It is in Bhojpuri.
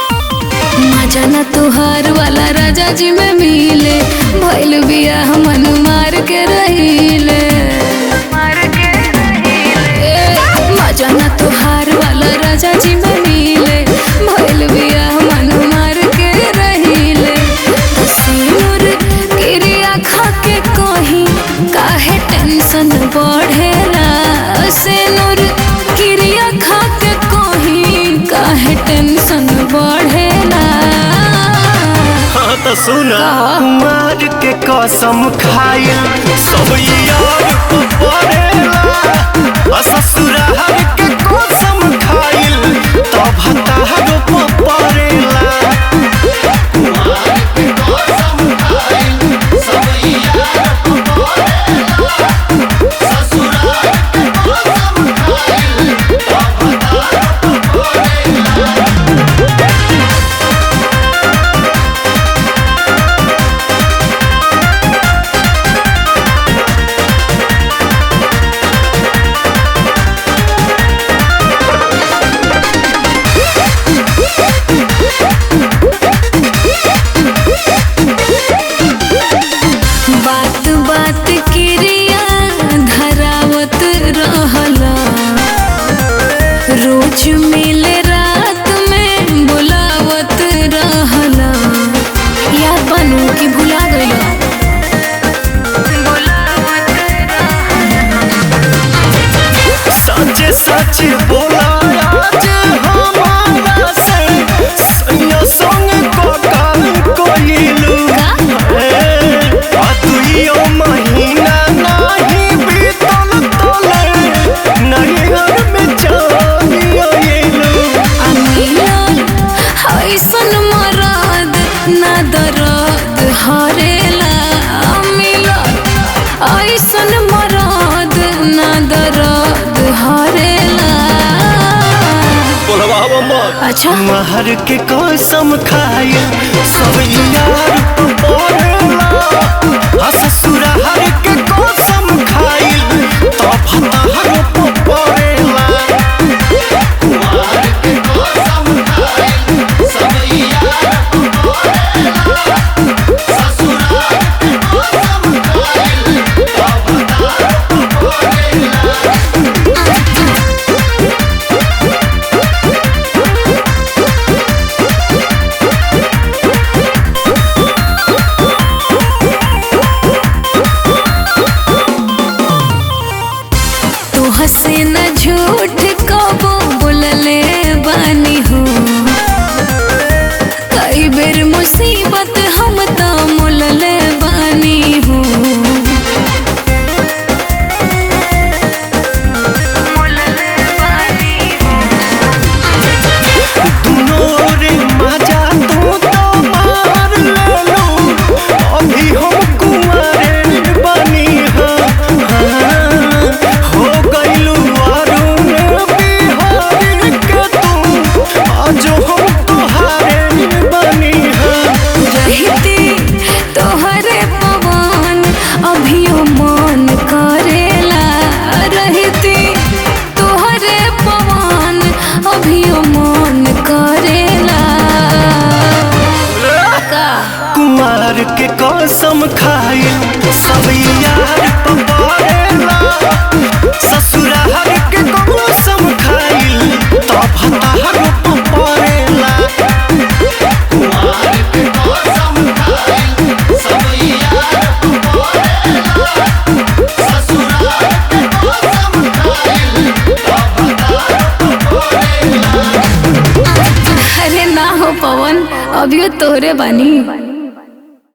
मजा तुहार वाला राजा जी में मिले भइल बिया मन मार के रहिले मजा न तुहार वाला राजा जी में मिले भइल बिया मन मार के रहिले सिनुर क्रिया खा के कहीं काहे टेंशन बढ़ेला सिनुर क्रिया खा के कहीं काहे टेंशन बढ़ेला तो सुना कुमार के कसम खाइल सब यार पड़ेला ससुराल के कसम खाइल तब हतार पड़ेला कुमार के कसम खाइल सब यार पड़ेला ससुराल के कसम खाइल तब हतार पड़ेला। बात बात क्रिया धरावत रहला रोज मिले रात में बुलावत रहला यार बनू की भुला गइला सच सच बोला आज हमारा से सैया संग कोइलू दुइयो महीना नहीं बीतल तोले नहीं घर में चलियो मिलल ऐसन मरद ना दर्द हरेला मिलल ऐसन मरद ना दर्द हरेला अच्छा महर के कसम खाइल सब यार पड़ेला ससुराल के कसम खाइल तब हतार पड़ेला कुमार के कसम खाइल सब यार पड़ेला ससुराल के कसम खाइल तब हतार पड़ेला। हंसे न झूठ कबो बोलले बानी हो कई बेर मुसीबत हम तो मोलले बानी हो अभी हम कुमारे बनी हो गइलू अरुण बिहारी के तू आज हम तुहारे बनी रहती तोहरे पवन अभियो मन करेला रहती तोहरे पवन अभियो मन करेला कुमार के कसम खाइल सब यार पड़ेला ससुराल के कसम खाइल तब हतार पड़ेला कुमार के कसम खाइल सब यार पड़ेला ससुराल के कसम खाइल तब हतार पड़ेला। अरे ना हो पवन अभियो तोहरे बानी।